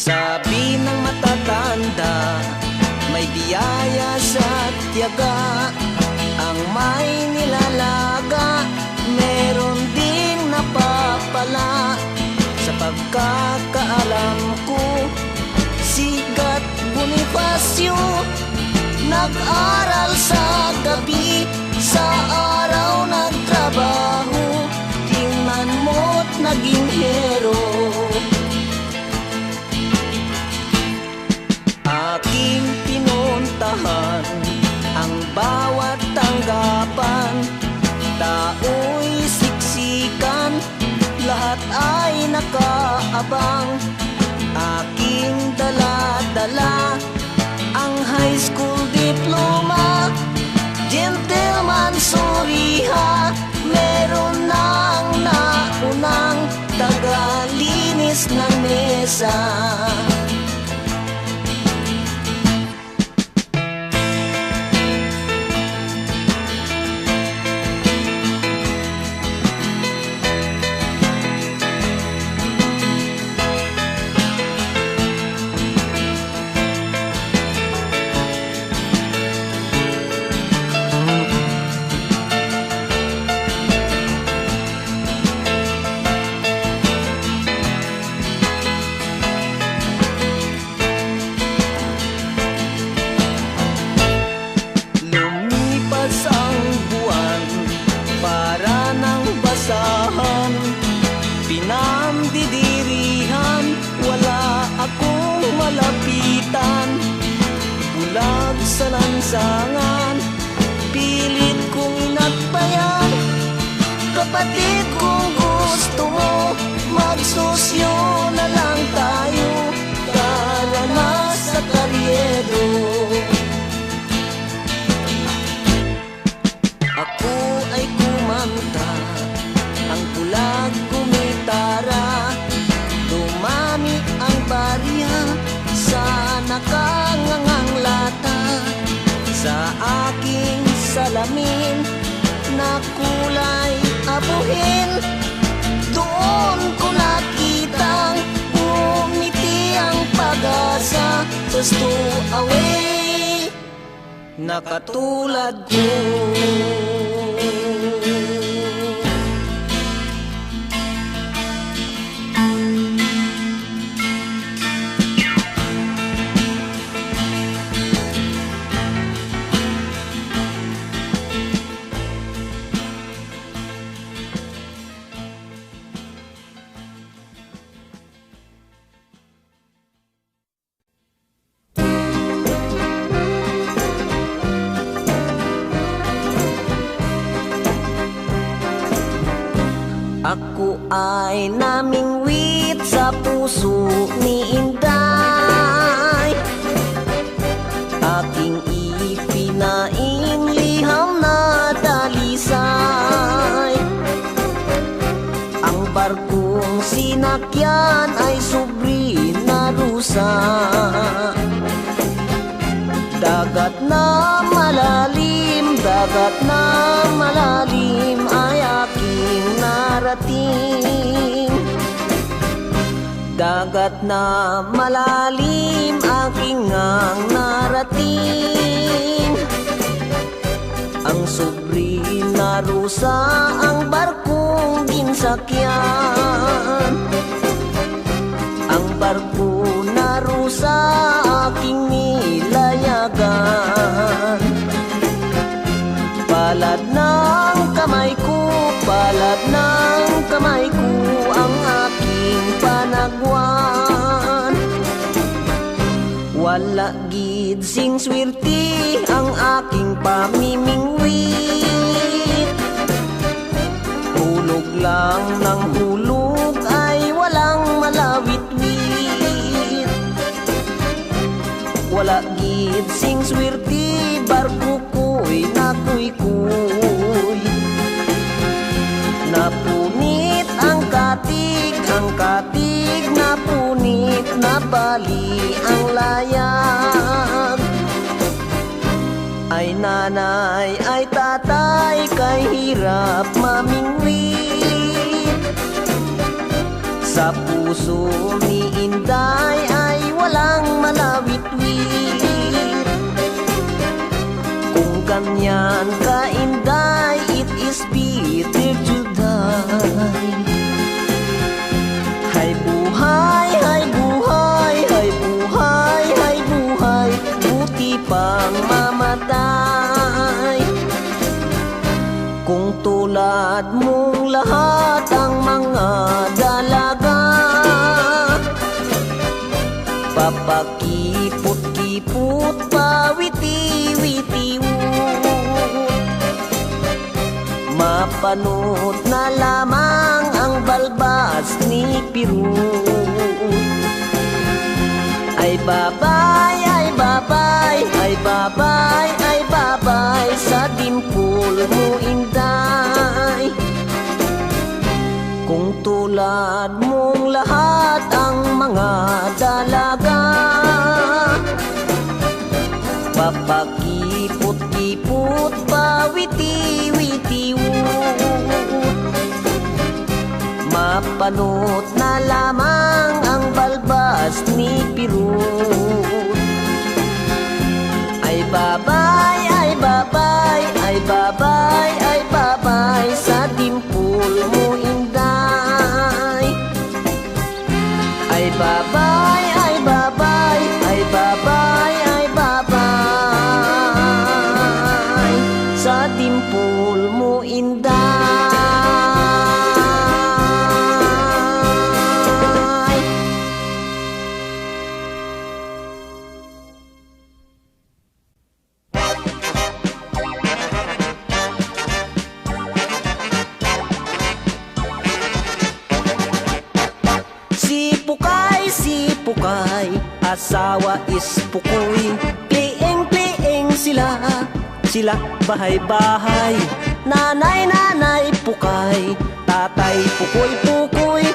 Sabi ng matatanda, may biyaya sa tiyaga. Ang may nilalaga, meron ding napapala. Sa pagkakaalam ko, si Gat Bonifacio nag-aral sa gabi, sa araw nagtrabaho. Tingnan mo't naging hero. Aking pinuntahan ang bawat tanggapan, tao'y siksikan, lahat ay nakaabang. Aking dala-dala ang high school diploma, gentleman suriha, meron nang naunang tagalinis ng mesa. Pinamdidirihan, wala akong malapitan. Bulag sa lansangan, pilit kong inakbayan. Kapatid, kung gusto mo, magsosyo na lang tayo. Tara na sa Carriedo. Ako ay kumanta, ang bulag kumitara. Dumami ang barya sa nakangangang lata. Sa aking salamin na kulay abuhin, doon ko nakitang umiti ang pag-asa. Just to away, na katulad ko. Ako ay namingwit sa puso ni Inday. Aking ipinaing liham na dalisay. Ang barkong sinakyan ay subri na rusa. Dagat na malalim, dagat na malalim ay aking narating. Dagat na malalim aking ngang narating. Ang subri na rusa ang barkong ginsakyan. Ang barko na rusa aking nilayagan. Palad ng kamay ko, palad ng kamay ko ang aking panagwan. Wala gid sing swerte ang aking pamimingwit. Hulog lang ng hulog ay walang malawit-wit. Wala gid sing swerte, barko ko'y nakuy-kuy. Napunit ang katig napunit, nabali ang layag. Ay nanay, ay tatay, kay hirap mamingwit. Sa puso ni Inday ay Papakipot-kipot, pawiti-witiw, mapanood na lamang ang balbas ni Pirut. Ay babay, ay babay, ay babay, ay babay, sa dimpul mo inday. Kung tulad mong lahat ang mga dalaga, papakipot-kipot, pawiti-witiw, mapanood na lamang ang balbas ni Pirut. Ay babay, ay babay, ay babay, ay babay, sa dimpul mo inday. Ay babay, ay babay, ay babay, ay babay, sa dimpul mo inday. Pukay, asawa is pukoy, klieng-klieng sila, sila bahay-bahay. Nanay-nanay pukay, tatay pukoy-pukoy,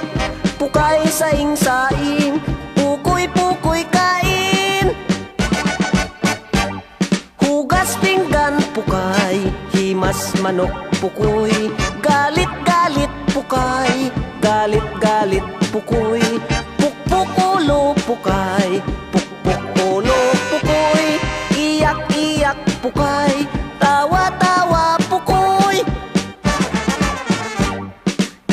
pukay saing-saing, pukoy-pukoy kain. Hugas pinggan pukay, himas manok pukoy, galit-galit pukay, galit-galit pukoy. Pukpukulo pukay, pukpukulo pukoy, iyak-iyak pukay, tawa-tawa pukoy.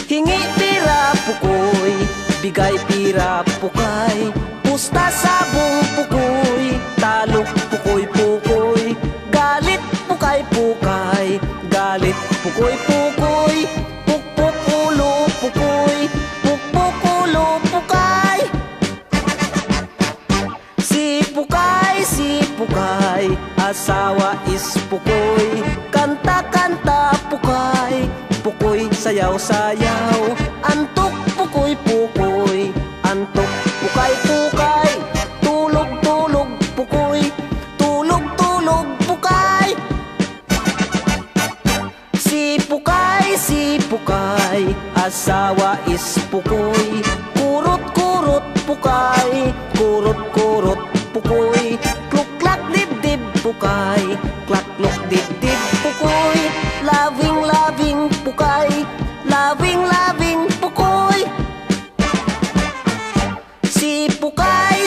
Hingi pira pukoy, bigay pira pukay, pusta sabong pukoy, talok pukoy-pukoy, galit pukay-pukay, galit pukoy-pukoy, pukpukulo pukoy, pukpukulo pukay. Si pukay, asawa is pukoy, kanta-kanta pukay, pukoy sayaw-sayaw, antok pukoy-pukoy, antok pukay-pukay, tulog-tulog pukoy, tulog-tulog pukay. Si pukay, asawa is pukoy, kurot-kurot pukay, kurot-kurot pukoy, kluklak dibdib pukay, klaklok dibdib pukoy, loving-loving pukay, loving-loving pukoy. Si pukay,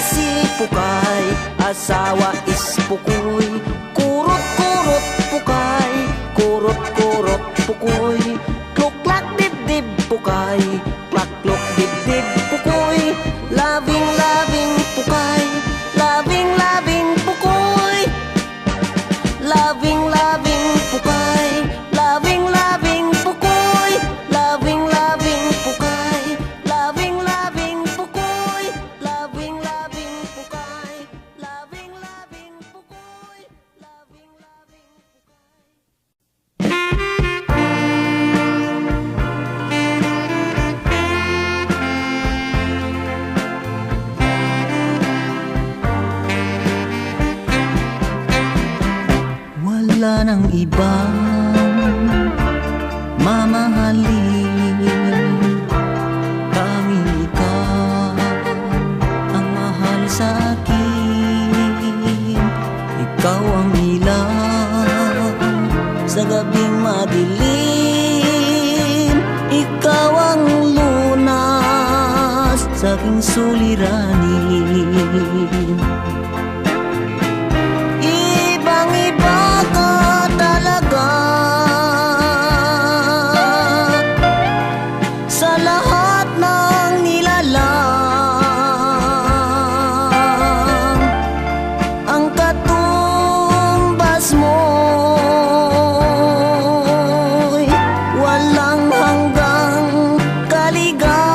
asawa is pukoy, kurot-kurot pukay, kurot-kurot pukoy, kluklak dibdib pukay, klaklok dibdib pukoy, loving-loving pukay, loving-loving pukoy, loving-loving pukay, loving-loving pukoy, loving-loving pukay, loving-loving pukoy, loving-loving pukay, loving-loving pukoy, loving-loving wala nang ibang mamahalin, tanging ikaw ang mahal sa akin. Ikaw ang ilaw sa gabing madilim, ikaw ang lunas sa aking suliranin. Ibang-iba ka talaga sa lahat ng nilalang. Ang katumbas mo'y walang hanggang kaligayahan.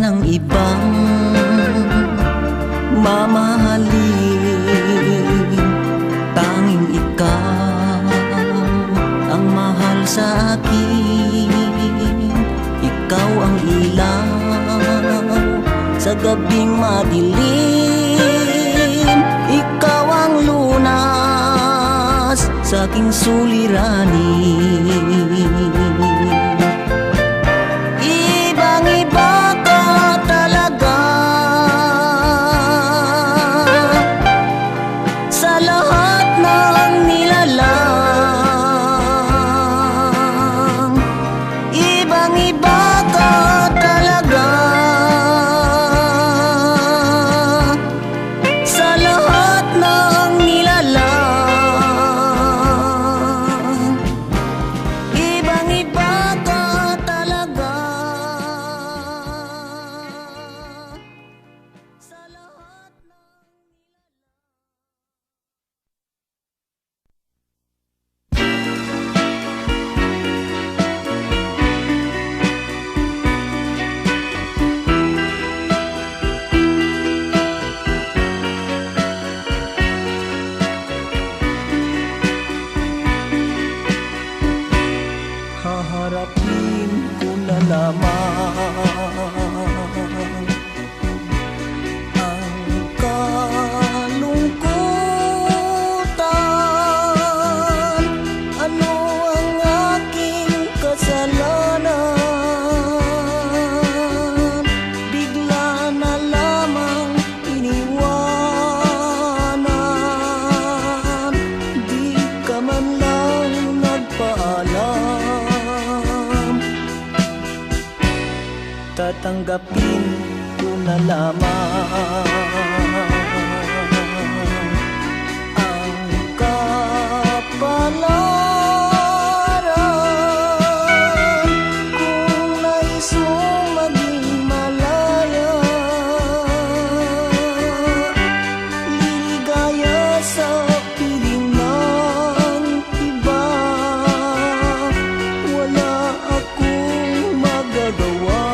ng ibang mamahalin. Tanging ikaw ang mahal sa akin. Ikaw ang ilaw sa gabing madilim. Ikaw ang lunas sa aking suliranin. Ibang-iba ka talaga sa lahat ng nilalang. Ibang-iba ka talaga sa lahat ng nilalang. Ibang-iba ka talaga sa lahat ng haharapin ko na lamang ang kalungkutan. Ano ang aking kasalanan? Bigla na lamang iniwanan. Di ka man lang nagpaalam. Tatanggapin ko na lamang ang kapalaran. Kung nais mong maging malaya, liligaya sa piling ng iba, wala akong magagawa.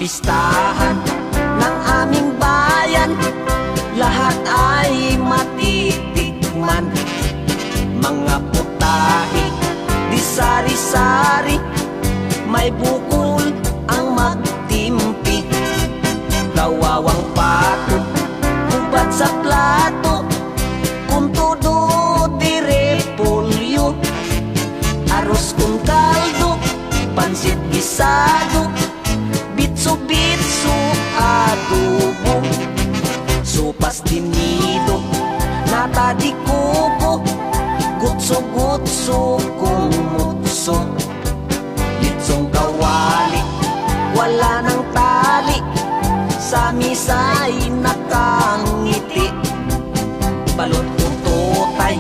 pistahan ng aming bayan, lahat ay matitikman. Mga putahe, di sari-sari, may bukol ang magtimpi. Kawawang pato, ubad sa plato, kung todo di repolyo. Aros kung kaldo, pansit gisado, bitso-bitso adobo. Sopas tinido, nata di kuko, gutso-gutso kung mutso. Litsong kawali, wala nang tali, sa misa'y nakangiti. Balot kong tutay,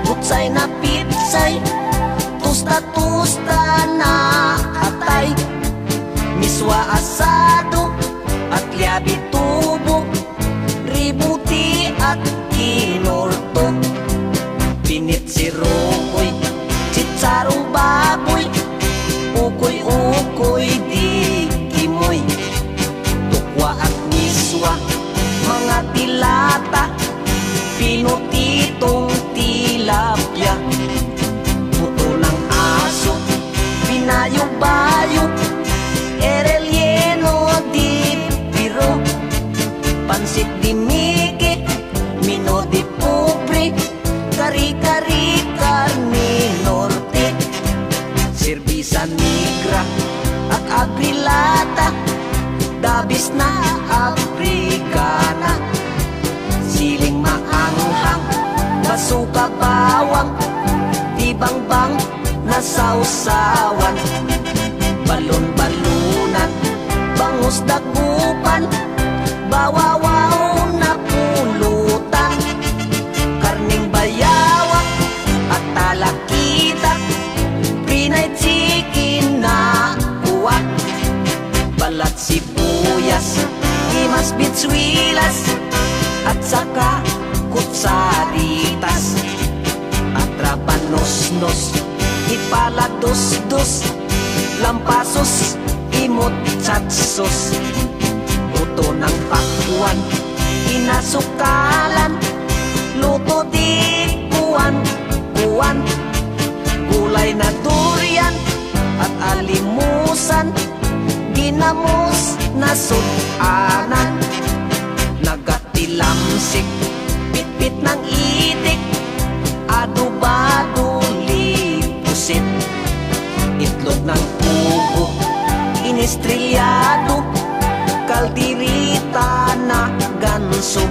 kutsay na pitsay, tusta-tusta na atay. Miswa asado at liabi tubo, ributi at kinorto. Pinit si Rokoy, chitsarong baboy, ukoy-ukoy di kimoy. Tukwa at miswa, mga tilata, pinutitong tilapia. Puto ng aso, pinayo-bayo, erelyeno di piro. Pansit di migi, mino di pobre, kari-kari karni norte. Serbisa negra at abrilata, dabis na aprikana. Siling maanghang, basuka bawang, tibang-bang na sausawan. Balon-balunan, bangus dagupan, bawawaw na pulutan. Karning bayawak at talakita, Pinay chicken na uwak. Balat sibuyas, himas bitswilas, at saka kutsaritas. At rabanos-nos, ipalados-dos, lampasos, imot chatsos. Luto ng pakwan, inasukalan, luto di kuwan-kuwan. Gulay na durian at alimusan, ginamos na sudanan. Nagatilamsik, pit-pit ng itik, adobado lipusit. Itlog ng pugo, inistrilyado, kaldirita na ganso.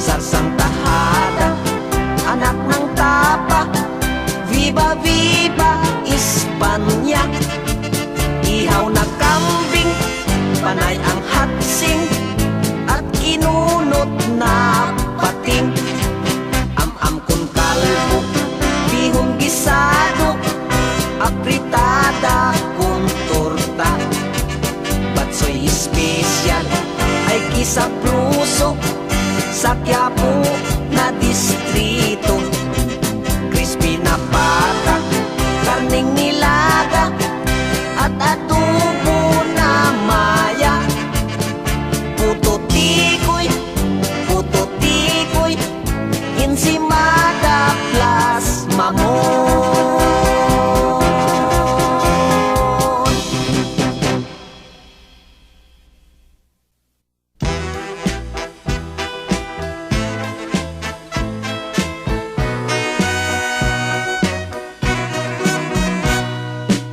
Sarsang tahada, anak ng tapa, viva viva Espanya. Ihaw na kambing, panay ang hatsing, at kinunot na pating. Am-am kun kalbo, bihong gisado, apritada kun torta. Batsoy espesyal ay kisa pruso, sa Quiapo na distrito. Crispy na pata, karning nilaga, at adobo na maya. Puto tikoy, ensimada plus mamon.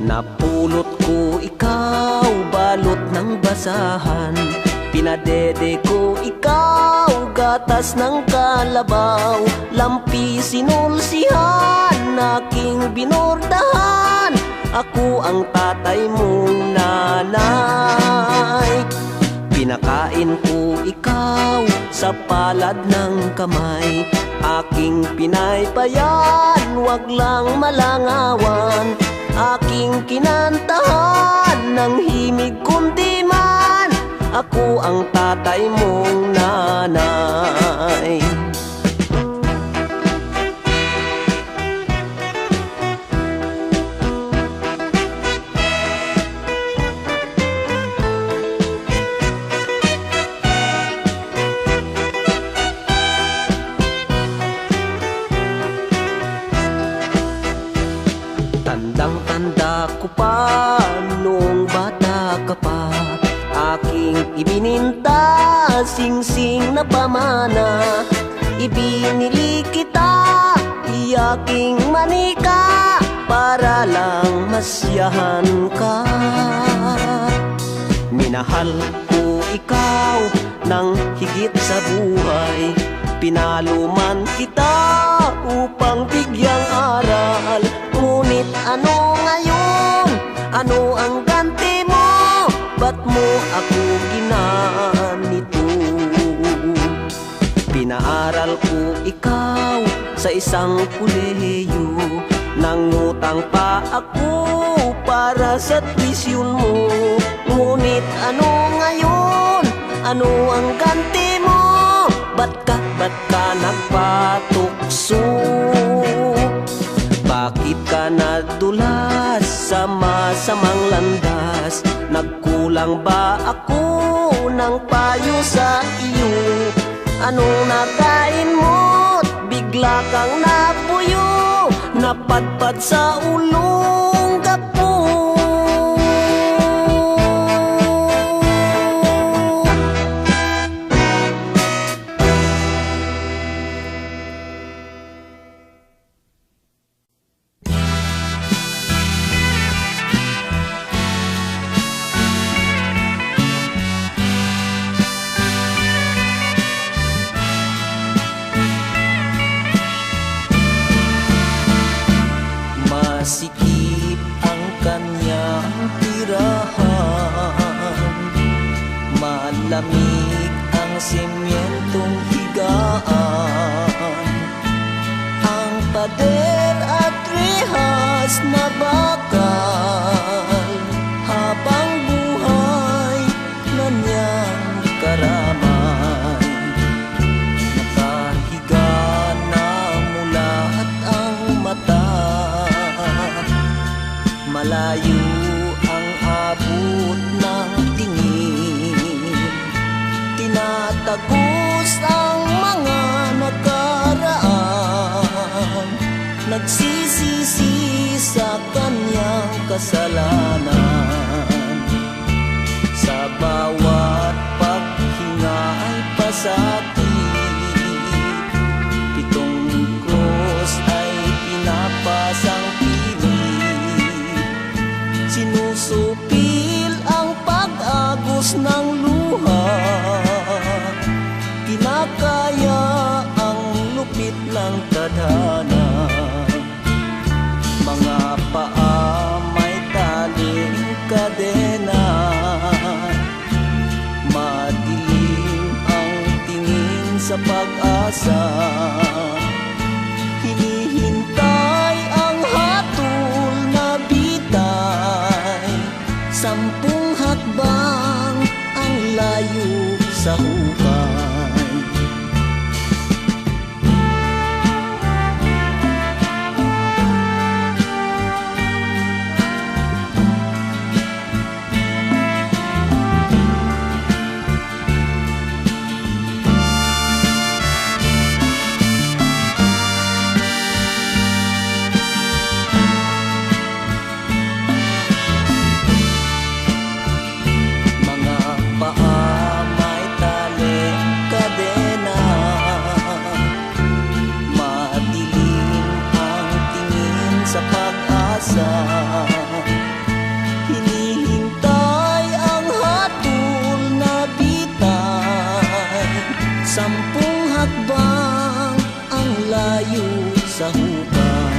Napulot ko ikaw, balot ng basahan. Pinadede ko ikaw, gatas ng kalabaw. Lampi sinulsihan, aking binordahan. Ako ang tatay mong nanay. Pinakain ko ikaw sa palad ng kamay. Aking pinaypayan, wag lang malangawan. Aking kinantahan ng himig kundi man, ako ang tatay mong nanay. ko pa noong bata ka pa, aking ibininta, singsing na pamana. Ibinili kita, iyaking manika, para lang masyahan ka. Minahal ko ikaw ng higit sa buhay, pinaluman kita upang bigyang aral. Ngunit ano ngayon? Ano ang ganti mo? Ba't mo ako ginanito? Pinaaral ko ikaw sa isang kolehiyo, nangutang pa ako para sa tuition mo. Ngunit ano ngayon? Ano ang ganti mo? Ba't ka nagpatukso? Bakit ka nadulas sa masamang landas? Nagkulang ba ako ng payo sa iyo? Anong nakain mo't bigla kang napuyo, napadpad sa ulong gapo? Masikip ang kanyang tirahan, malamig ang sementong higaan, ang pader at rehas na bakal, habang buhay na niyang karamay. Nakahiga na mulat ang mata, malayo ang abot ng tingin, tinatagos ang mga nakaraan, nagsisisi sa kanyang kasalanan. Sa bawat paghinga ay pasakit, pitong krus ay pinapasang sinusupil ang pag-agos ng luha, kinakaya ang lupit ng tadhana. Mga paa may taling kadena, madilim ang tingin sa pag-asa, hinihintay ang hatol na bitay. 10 hakbang ang layo sa hukay. Hinihintay ang hatol na bitay, 10 hakbang ang layo sa hukay.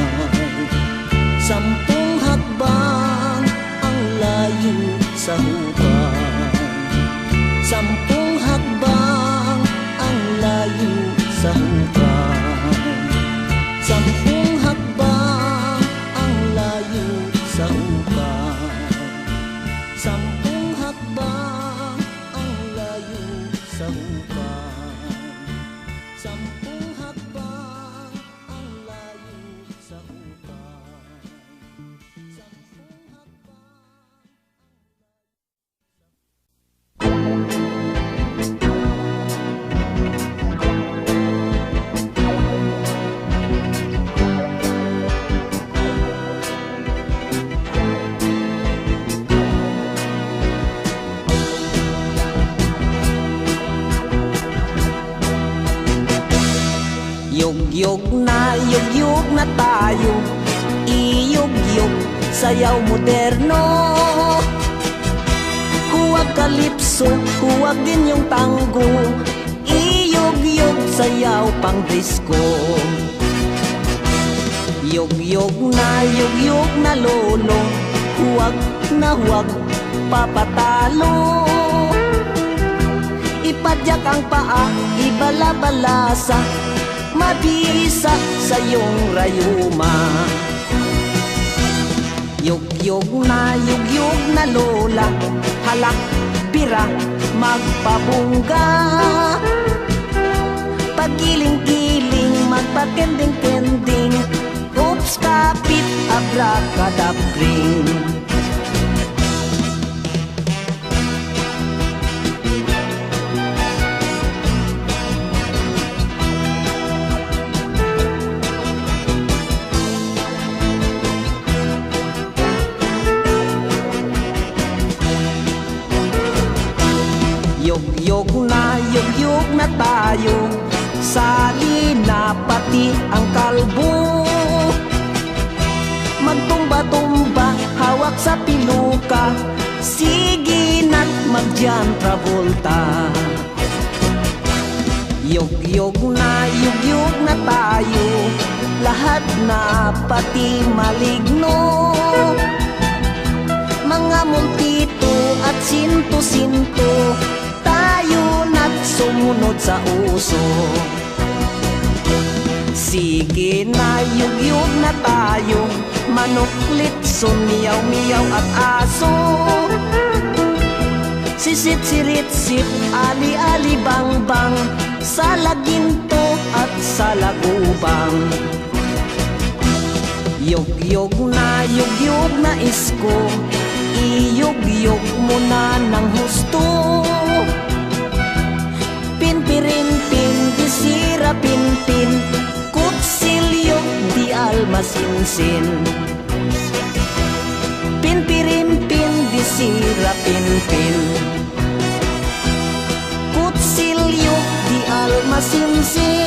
10 hakbang ang layo sa hukay. 10 hakbang ang layo sa hukay. 10 hakbang ang layo sa hukay. 10 hakbang ang layo sa hukay. 10 hakbang ang layo sa hukay. Yugyog na tayo, iyugyog, sayaw moderno. Huwag kalipso, huwag din yung tango, iyugyog, sayaw pang disco. Yugyog na lolo, huwag papatalo. Ipadyak ang paa, ibalabalasa, mabisa sa iyong rayuma. Yugyog na lola, halak, bira, magpabungga. Pagiling-giling, magpakending-kending, oops, kapit, abracadabring. Yugyog na tayo, sali na pati ang kalbo. Magtumba-tumba, hawak sa piluka, sige na't mag-John Travolta. Yugyog na tayo, lahat na pati maligno. Mga multito at sinto-sinto, tayo na't sumunod sa uso. Sige na, yugyog na tayo, manok, litson, miyaw-miyaw at aso. Sisit-sirit-sit, ali-ali bang-bang, sa laginto at sa lagubang. Yugyog na isko, iyugyog mo na ng husto. Pinpirin-pin, di sirapin-pin, kutsilyog di almasinsin. Pinpirin-pin, di sirapin-pin, kutsilyog di almasinsin.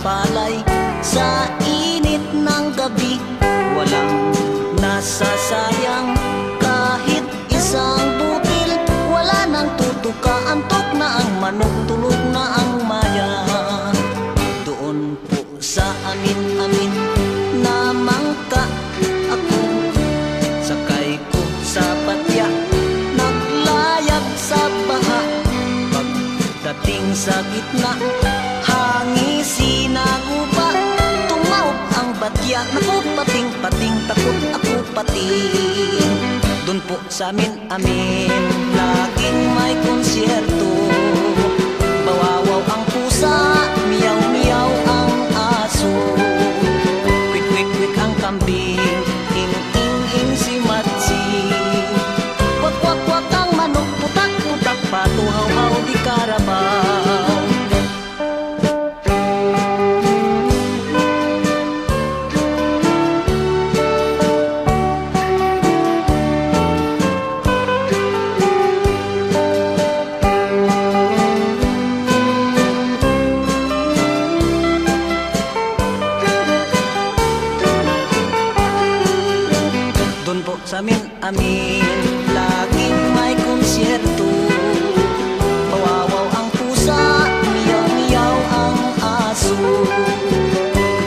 palay. Sa init ng gabi, walang nasasayang kahit isang butil. Wala nang tutuka, antok na ang manok, tulog na ang maya. Doon po sa amin-amin na mangka ako, sakay ko sa patya, naglayag sa baha. Pagdating sa gitna, hangisi na guba, tumawag ang batya. Naku, pating-pating, takot ako pating. Doon po sa amin-amin, laging may konsyerto. Bawawaw ang pusa, miyaw-miyaw ang aso. Kwik-kwik-kwik ang kambing, ing-ing-ing si Matsing. Kwak-kwak-kwak ang manok, putak-putak, patuhaw-haw di karabaw. Sa amin-amin, laging may konsyerto. Bawawaw ang pusa, miyaw-miyaw ang aso.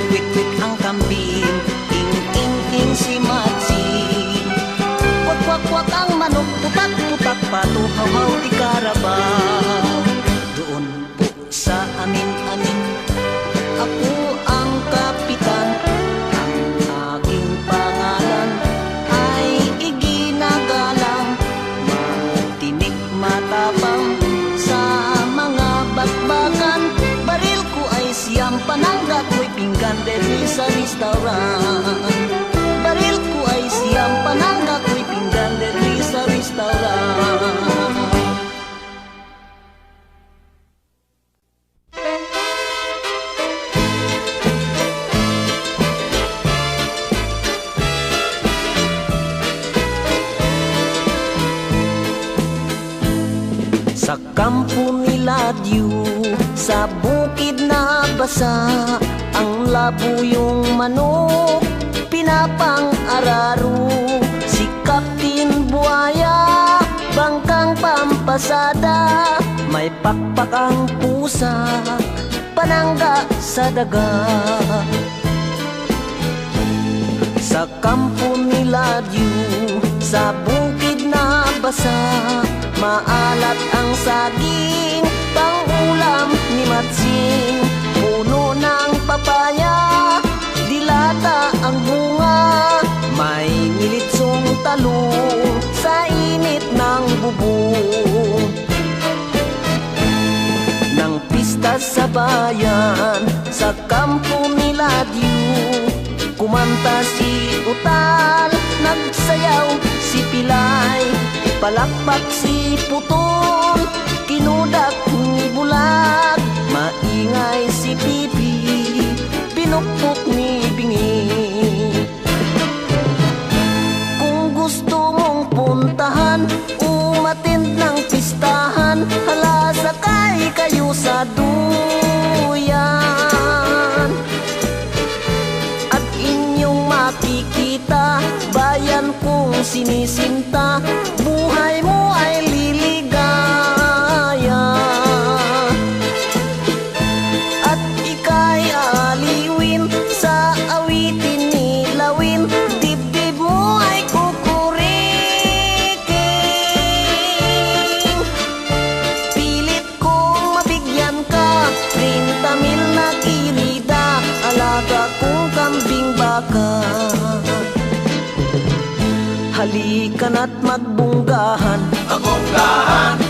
Kwik-kwik ang kambing, ing-ing-ing si Matsing. Kwak-kwak-kwak ang manok, putak-putak, patuhaw-haw di karabaw. Doon po sa amin-amin, ako ang kapitan. Ang aking pangalan matapang sa mga bakbakan. Baril ko ay siyang panangga, ko'y pinggan deli sa restaurant. Baril ko ay siyang panangga, ko'y pinggan deli sa restaurant. Sa kampo nila Diyo, sa bukid na basa, ang labuyong manok, pinapang-araro. Si Kaptin Buaya, bangkang pampasada, may pakpak ang pusa, panangga sa daga. Sa kampo nila Diyo, sa bukid na basa, maalat ang saging, pang-ulam ni Matsing. Puno ng papaya, dilata ang bunga, may nilitsong talong sa init ng bubong. Nang pista sa bayan, sa kampo nila Diyo, kumanta si Utal, nagsayaw si Pilay, palakpak si Putol, kinudak ni Bulag, maingay si Pipi, pinukpok ni Bingi. Kung gusto mong puntahan, umatid ng pistahan, hala sakay kayo sa duyan. At inyong makikita, bayan kong sinisinta, buhay mo ay liligaya. At ika'y aliwin sa awitin ni Lawin, dibdib mo ay kukuriking. Pilit kong mabigyan ka, 30,000 na kirida, alaga kong kambing baka. Halika't magbunggahan,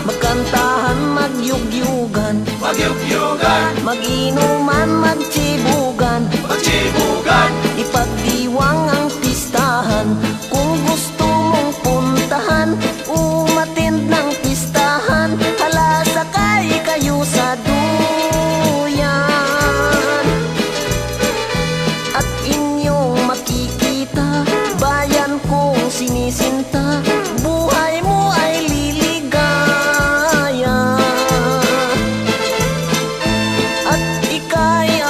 magkantahan, magyugyugan, mag-inuman, magtsibugan, ipagdiwang ang pistahan. Kung gusto mong puntahan, umatid ng pistahan, hala sakay kayo sa duyan. At inyong makikita, bayan kong sinisinta, buhay mo ay liligaya. At ika'y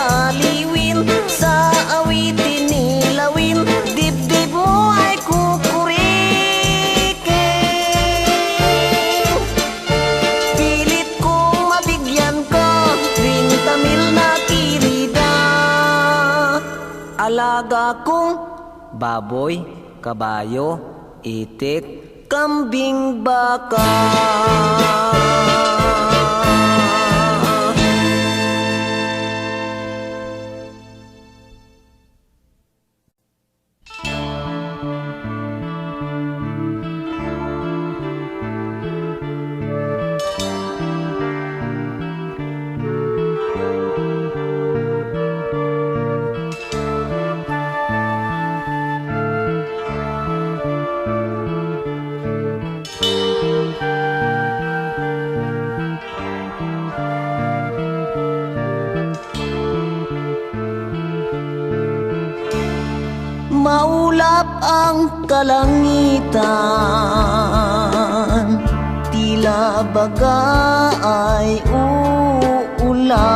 alaga kong baboy, kabayo, itik, kambing, baka. Maulap ang kalangitan, tila baga ay uulan.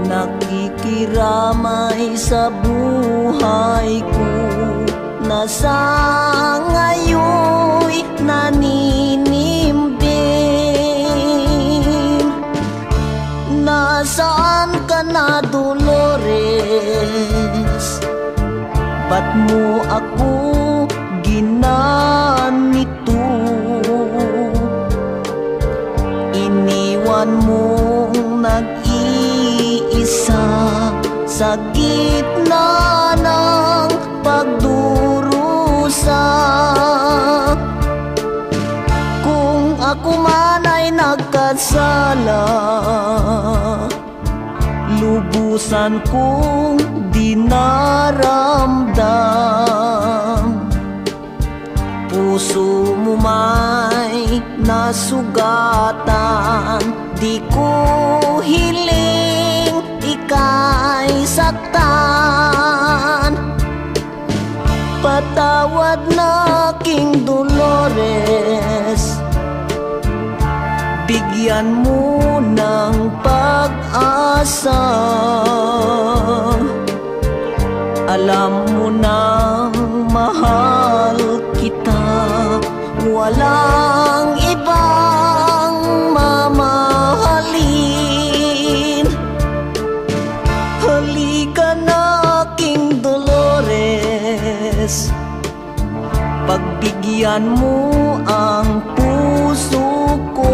Nakikiramay sa buhay ko na sa ngayo'y naninimdim. Nasaan ka na, Dolores? Ba't mo ako ginanito? Iniwan mong nag-iisa sa gitna ng pagdurusa. Kung ako man ay nagkasala, lubusan kong dinaramdam. Puso mo may nasugatan, di ko hiling ika'y saktan. Patawad na King Dolores, bigyan mo ng pag-asa. Alam mo nang mahal kita, walang ibang mamahalin. Halika na King Dolores, pagbigyan mo ang puso ko.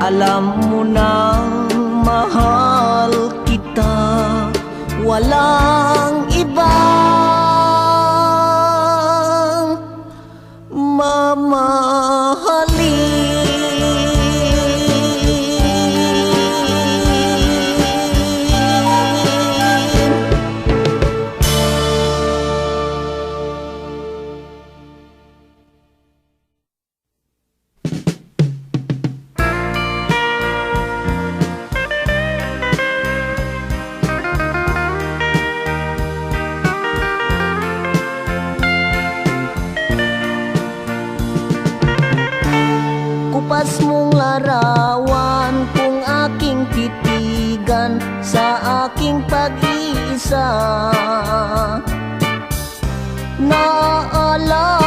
Alam mo nang mahal kita, walang ibang mamahalin. Kupas mong larawan kung aking titigan sa aking pag-iisa. Naalaala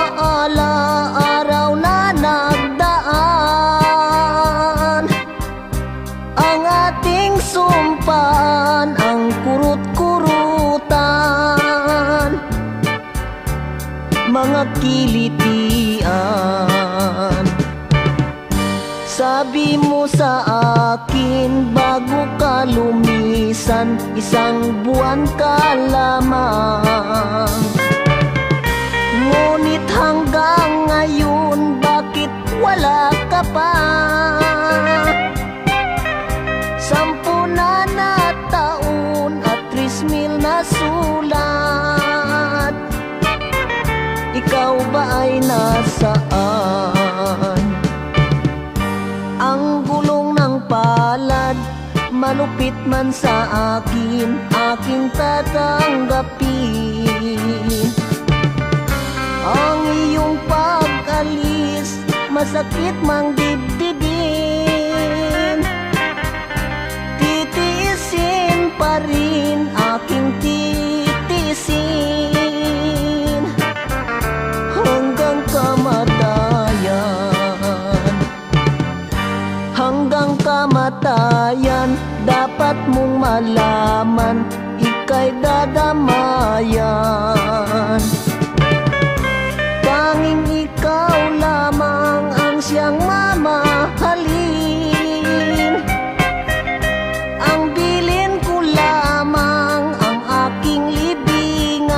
araw na nagdaan, ang ating sumpaan, ang kurut-kurutan, mga kilitian. Sabi mo sa akin bago ka lumisan, isang buwan ka lamang. Ngunit hanggang ngayon, bakit wala ka pa? 10 na taon at 3,000 na sulat, ikaw ba ay nasaan? Ang gulong ng palad, malupit man sa akin, aking tatanggapin. Ang iyong pag-alis, masakit mang dibdibin. Titiisin pa rin, aking titiisin, hanggang kamatayan. hanggang kamatayan. Dapat mong malaman, ika'y dadamayan. Tanging ikaw lamang ang siyang mamahalin. Ang bilin ko lamang ang aking libingan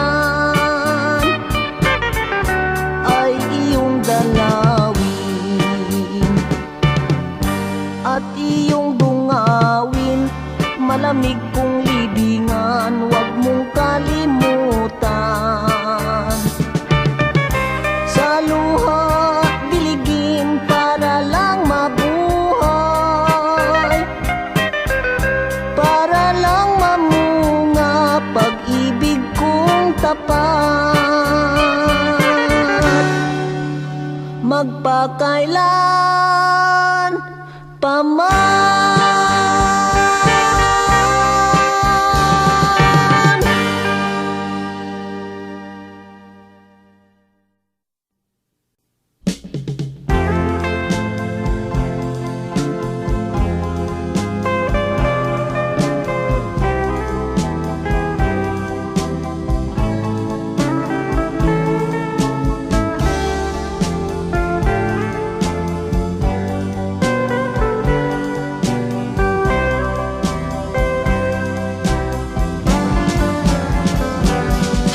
ay iyong dalawin at iyong dungawin. Malamig kong libingan, huwag mong kalimutan. Sa luha diligin para lang mabuhay, para lang mamunga pag-ibig kong tapat. Magpakailan paman.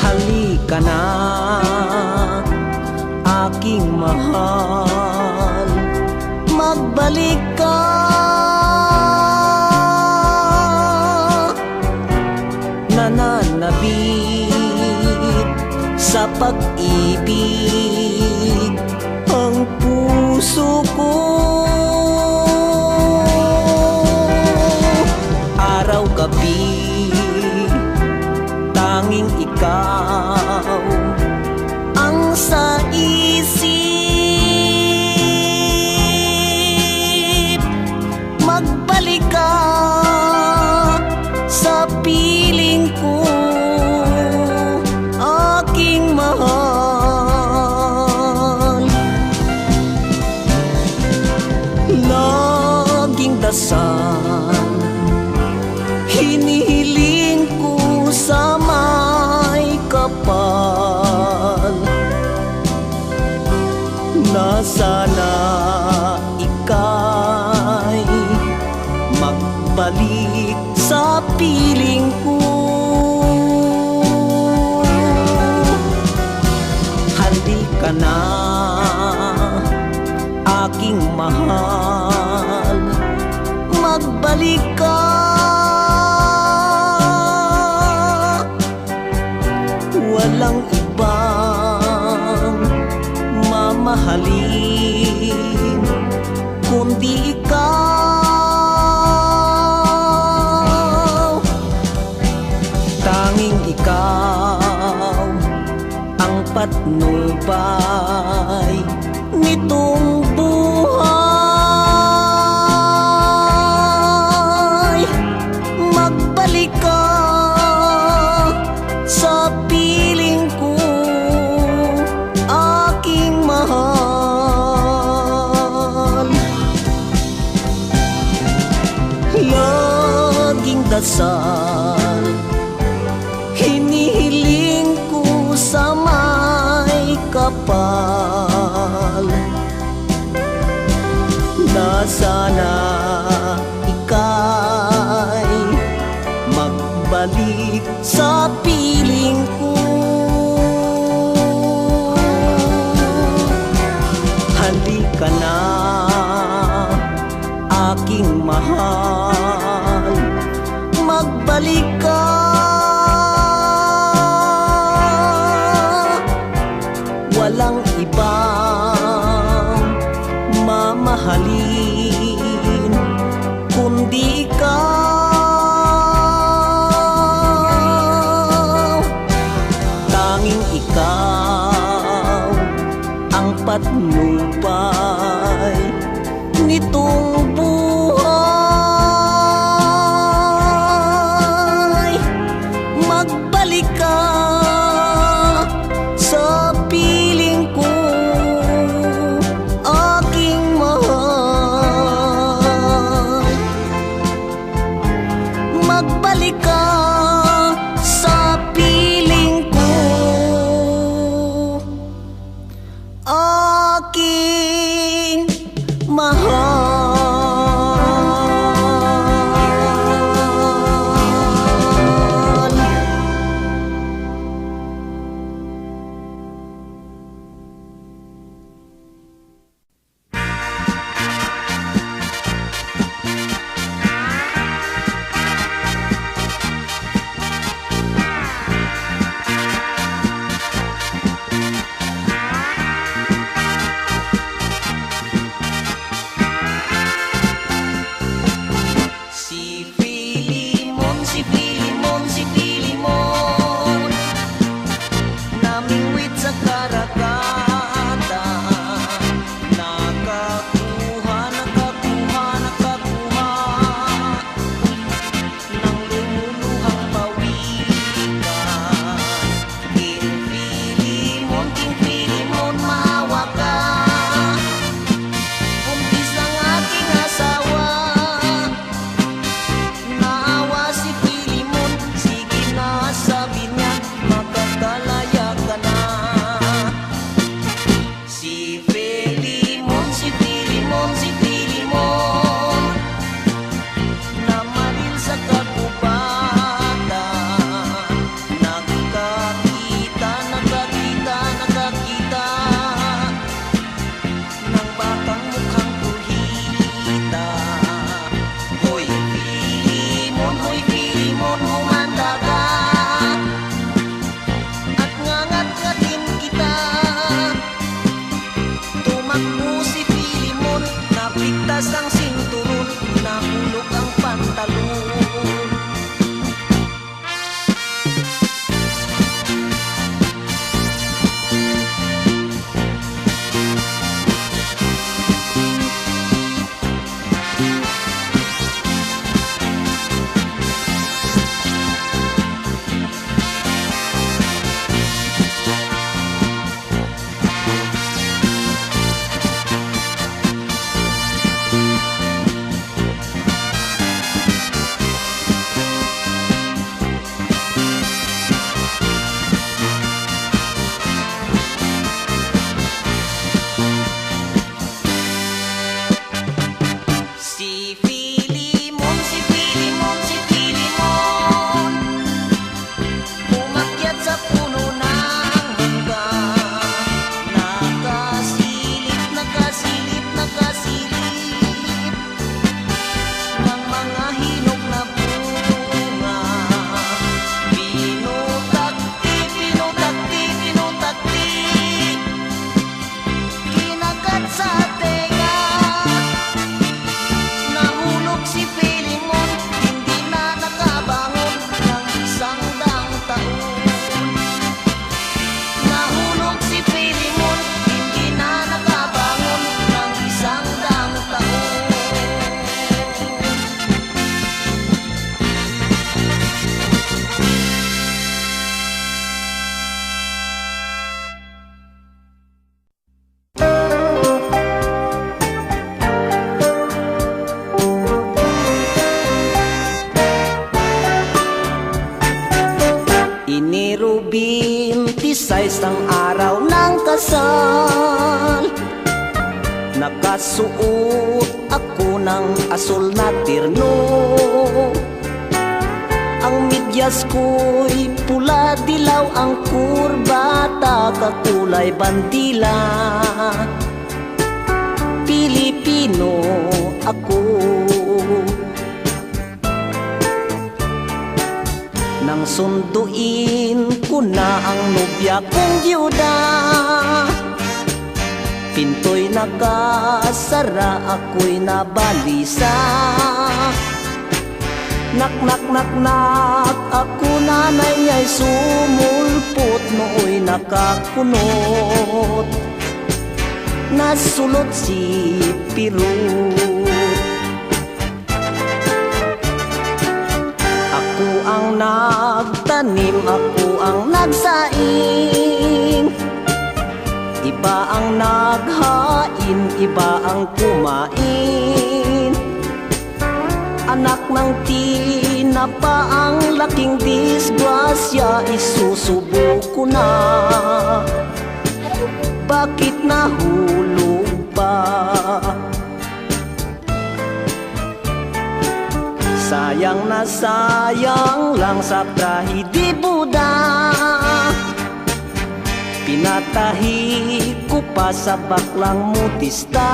Halika na, aking mahal, magbalik ka. Nananabik sa pag-ibig ang puso ko. Araw-gabi tanging ikaw ang sa isip. Magbalik ka sa piling ko, aking mahal. Laging dasal, hinihiling ko sa may kapal na sana ika'y magbalik sa piling ko. Halika na, aking mahal, magbalik ka. Walang ibang mamahalin kundi ikaw. Tanging ikaw ang patnubay nitong buhay. Magbalik ka sa piling ko, aking mahal. Laging dasal, hinihiling ko sa may kapal na sana ika'y magbalik sa piling ko. Halika na, aking mahal, magbalik ka. Walang ibang mamahalin kundi ikaw. Tanging ikaw ang patnubay nitong buhay. isang araw ng kasal. Nakasuot ako ng asul na terno. Ang medyas ko'y pula dilaw, ang kurbata kakulay bandila. Pilipino ako. Nang sunduin ko na ang nobya kong diyuda, pinto'y nakasara, ako'y nabalisa. Nak nak nak nak, ako nanay ay sumulpot, nooy nakakunot. Nasulot si Pirut. Ako ang nagtanim, ako ang nagsaing. Iba ang naghain, iba ang kumain. Anak ng tinapa, ang laking disgrasya, isusubo ko na. Bakit nahulog pa? Sayang na sayang lang sa trahedi Buda. Pinatahi ko pa sa baklang mutista.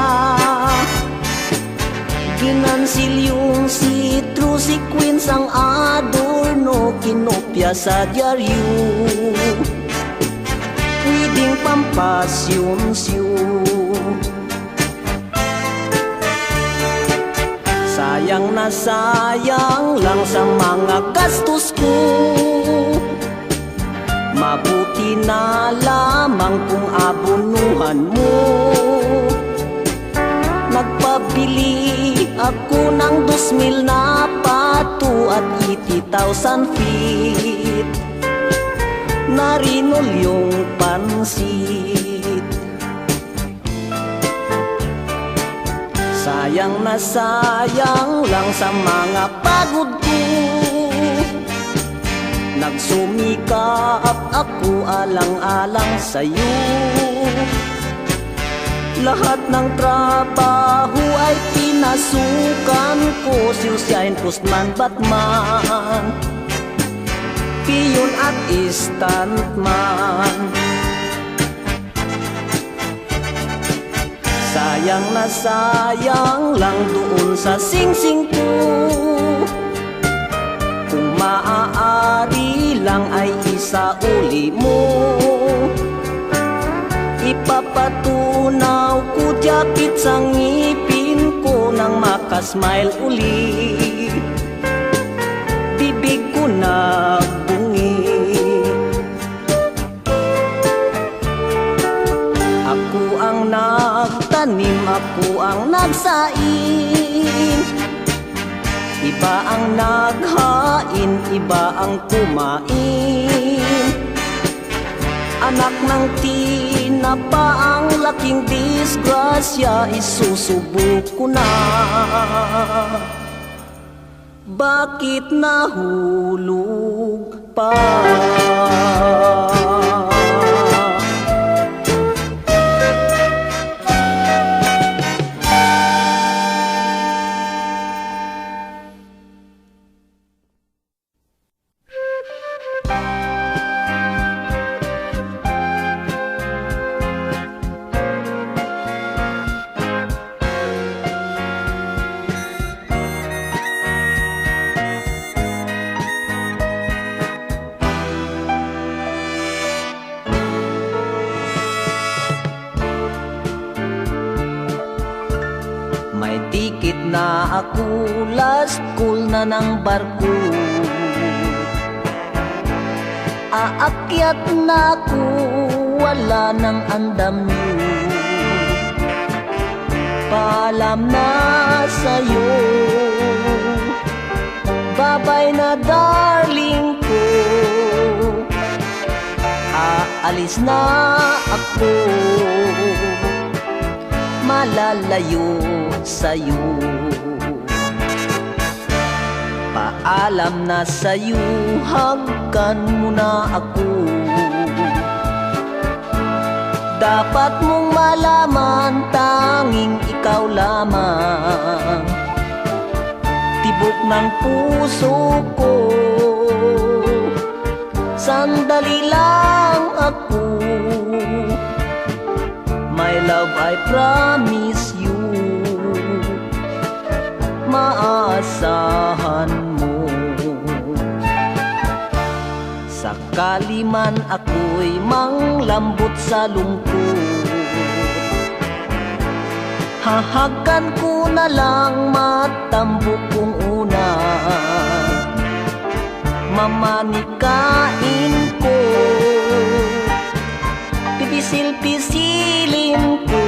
Ginansil yung sitro, si Queens ang adorno, kinopya sa dyaryo. Pwedeng pampasyum-syum. Sayang na sayang lang sa mga gastos ko. Mabuti na lamang kung abonuhan mo. Nagpabili ako ng 2,000 na pato at 80,000 feet. Narinol yung pansit. Sayang na sayang lang sa mga pagod ko. Nagsumikap ako alang-alang sa'yo. Lahat ng trabaho ay pinasukan ko, siusiyahin, postman, batman, piyon at stuntman. Sayang na sayang lang doon sa singsing ko. Kung maaari lang ay isauli mo. Ipapatunaw ko jakit sa ngipin ko nang makasmile uli. Bibig ko nagbungi. Ako ang nagtanim, ako ang nagsaing. Iba ang naghain, iba ang kumain. Anak ng tinapa, ang laking disgrasya, isusubok ko na. Bakit nahulog pa? May tikit na ako, last call na ng barko. Aakyat na ako, wala nang andam niyo. Paalam na sa'yo, babay na darling ko. Aalis na ako, malalayo sa'yo. Paalam na sa'yo, hagkan mo na ako. Dapat mong malaman, tanging ikaw lamang, tibok ng puso ko. Sandali lang ako, my love, I promise you, maaasahan mo. Sakali man ako'y manglambot sa lungkot, hahagkan ko na lang matambok kong una. Mamanikain ko, pipisil-pisilin ko,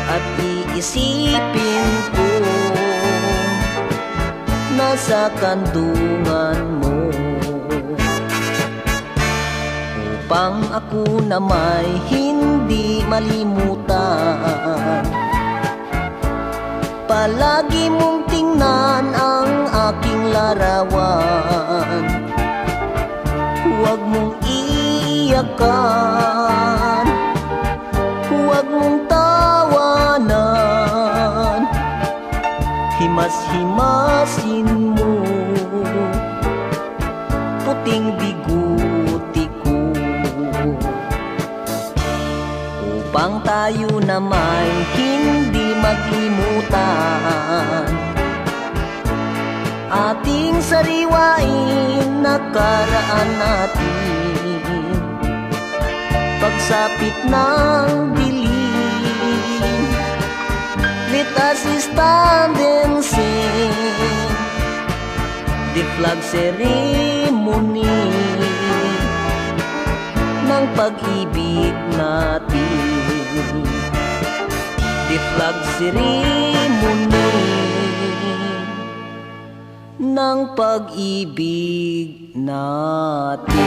at iisipin ko, nasa kandungan mo. Upang ako na may hindi malimutan, palagi mong tingnan ang aking larawan. Huwag mong iiyakan, huwag mong tawanan, himas-himasin mo puting biguti ko. Upang tayo na may hindi maglimutan, ating sariwain nakaraan natin. Pagsapit ng dilim, let us stand and sing the flag ceremony ng pag-ibig natin. The flag ceremony ng pag-ibig natin.